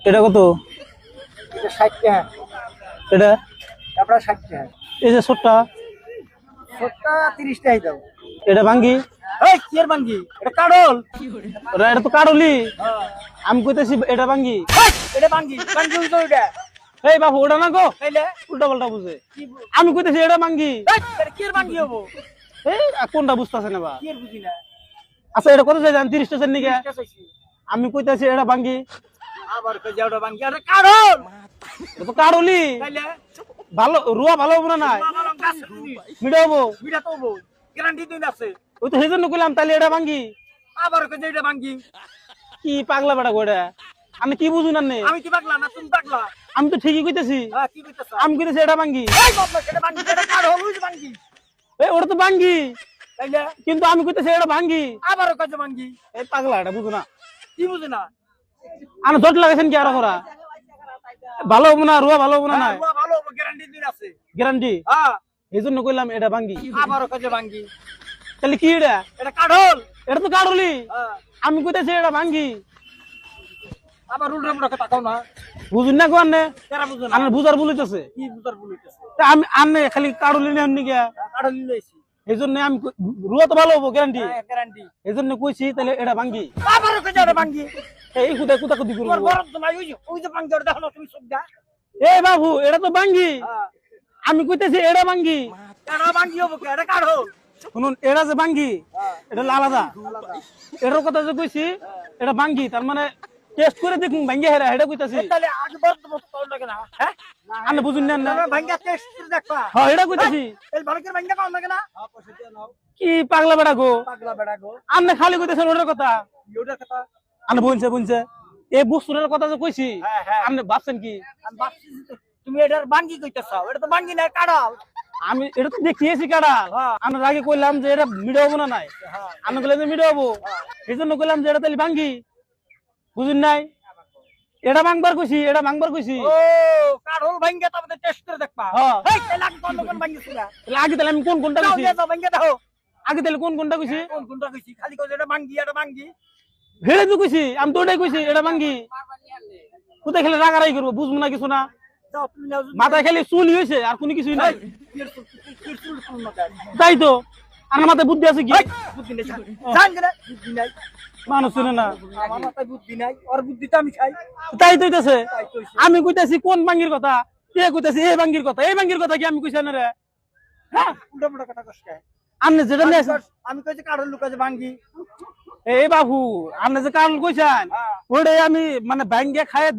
এটা কত? এটা 60 টাকা। এটা আপনার 60 টাকা। এই যে ছোটটা, ছোটটা 30 টাকাই দাও। এটা ভাঙ্গি। এই কি এর বাঙ্গি? এটা কাড়ল। এটা তো কারলি। হ্যাঁ। আমি কইতেছি এটা ভাঙ্গি। এই, এটা বাঙ্গি। বাঙ্গি হইতো এটা। এই বাবু ওটা না গো, তাইলে উল্টা পাল্টা বুঝে। কি আমি কইতেছি এটা ভাঙ্গি। এই, এটা কি এর বাঙ্গি হবো? এই কোনটা বুঝতেছে না বা? কি এর বুঝি না। আচ্ছা এটা কত চাই জান? 30 টাকা নিকে। 30 টাকা চাইছি। আমি কইতেছি এটা ভাঙ্গি। আবার কই যাওটা বাঙ্গি। এটা কাড়ল। এটা তো কারলি। তাইলে ভালো রুয়া ভালো হবে না নাই? বাবা গাছ জিনিস। মিডা হবো। বিড়া তো হবো। গ্যারান্টি দিন আছে। ওই তো সেজন্য কইলাম তাহলে এটা ভাঙ্গি। আবার কই যে এটা বাঙ্গি। কি পাগলা বেটা গোড়া, আমি কি বুঝুন না? আমি কি পাগলা না তুমি পাগলা? আমি তো ঠিকই কইতেছি। হ্যাঁ কি কইতাছ? আমি কইতেছি এটা ভাঙ্গি। এই বাবা এটা বাঙ্গি। এটা কাড়ল ওই যে বাঙ্গি। এই ওটা তো ভাঙ্গি, তাইলে কিন্তু আমি কইতেছি এটা ভাঙ্গি। আবার কই যে বাঙ্গি। এই পাগলা এটা বুঝো না। কি বুঝে না? আমি জট লাগাইছেন কি আরো করা? ভালো হবো না, রুয়া ভালো হবো না নাই? হ্যাঁ, ভালো গ্যারান্টি দিন আছে। গ্যারান্টি। হ্যাঁ এই জন্য কইলাম এটা ভাঙ্গি। আবার কই যে বাঙ্গি। তাহলে কি এটা? এটা কাড়ল। এটা তো কারলি। হ্যাঁ আমি কইতেছি এটা ভাঙ্গি। আবার উল্টা পুল্টা তাকাও না। বুঝুন না গো আন্নে? কেরা বুঝো না? আন্নে বুঝার বলিতেছে। কি বুঝার বলিতেছে? আমি আন্নে খালি কারলি নেন নিকে। কাড়ল লইছি। এই জন্য আমি রুয়া তো ভালো হবো গ্যারান্টি। হ্যাঁ গ্যারান্টি। এই জন্য কইছি তাহলে এটা ভাঙ্গি। আবার কই যে এটা বাঙ্গি। এই কুদা কুদা কুদি তোর করবো। বরফ তো নাই ওই যে বাঙ্গি ওটা দেখো না তুমি সব দা। এই বাবু এটা তো ভাঙ্গি। হ্যাঁ আমি কইতেছি এটা ভাঙ্গি। এটা বাঙ্গি হবো কে? এটা কাড়ল। শুনুন এটা যে ভাঙ্গি, হ্যাঁ এটা হলো আলাদা। আলাদা। এটার কথা যে কইছি এটা ভাঙ্গি, তার মানে টেস্ট করে দেখুন ভাঙ্গি হেরা এটা কইতাছি। তাহলে আগে বরফ তো কল লাগে না। হ্যাঁ আপনি বুঝুন না? তুমি ভাঙ্গা টেস্ট দেখবা। হ্যাঁ এটা কইতাছি। এই ভালকের ভাঙ্গা কল লাগে না? হ্যাঁ পয়সা দিয়ে নাও। কি পাগলা বেড়া গো, পাগলা বেড়া গো। আপনি খালি কইতেছেন ওটার কথা। ইউটার কথা। আপনি বুঝছে এই বস্তুটার কথা যে কইছি হ্যাঁ হ্যাঁ আপনি ভাবছেন কি? আমি ভাবছি যে তুমি এটার বাঙ্গি কইতেছাও। এটা তো বাঙ্গি না কাড়াল। আমি এটা তো দেখিয়েছি কাড়াল। হ্যাঁ আমি আগে কইলাম যে এটা মিডো হবো না নাই? হ্যাঁ আমি কইলাম যে মিডো হবো, এই জন্য কইলাম যে এটা তাহলে ভাঙ্গি। বুঝুন নাই? এটা ভাঙবার কইছি, এটা ভাঙবার কইছি। ও কাড়ল ভাঙ্গা তারপরে টেস্ট করে দেখবা। হ্যাঁ। এই তাহলে আগে কোন ভাঙ্গিছিল? তাহলে আগে তাহলে আমি কোন কোনটা দাও কইছি? দিয়ে দাও ভাঙ্গা দাও। আগে তাহলে কোন কোনটা কইছি? কোন কোনটা কইছি? খালি কই এটা বাঙ্গি এটা বাঙ্গি। হেড়ে তো কইছি, আমি তো ওটাই কইছি এটা ভাঙ্গি। কোথায় খেলে রাগারাই করবো, বুঝবো না কিছু না। দাও তুমি নাও যদি। মাথায় খালি চুল হয়েছে আর কোনো কিছুই নাই। কিরচুল কোন না দেয়। তাই তো আমার মাথায় বুদ্ধি আছে কি? এই, বুদ্ধি নাই জান গেলে বুদ্ধি নাই। মানুষ শুনে না। আমার মাথায় বুদ্ধি নাই। ওর বুদ্ধিটা আমি খাই। তাই তো হইতাছে। তাই কইছি। আমি কইতাছি কোন ভাঙ্গির কথা, এ কইতাছি এই ভাঙ্গির কথা। এই ভাঙ্গির কথা কি আমি কইছি না রে? হ্যাঁ উল্টা পুল্টা কথা কস কে? আপনি যেটা নিয়ে আমি কইছি কাড়ল লুকা যে বাঙ্গি। এই বাবু আপনি যে কারণ কইছেন হ্যাঁ ওটাই আমি মানে ভাঙ্গে খায়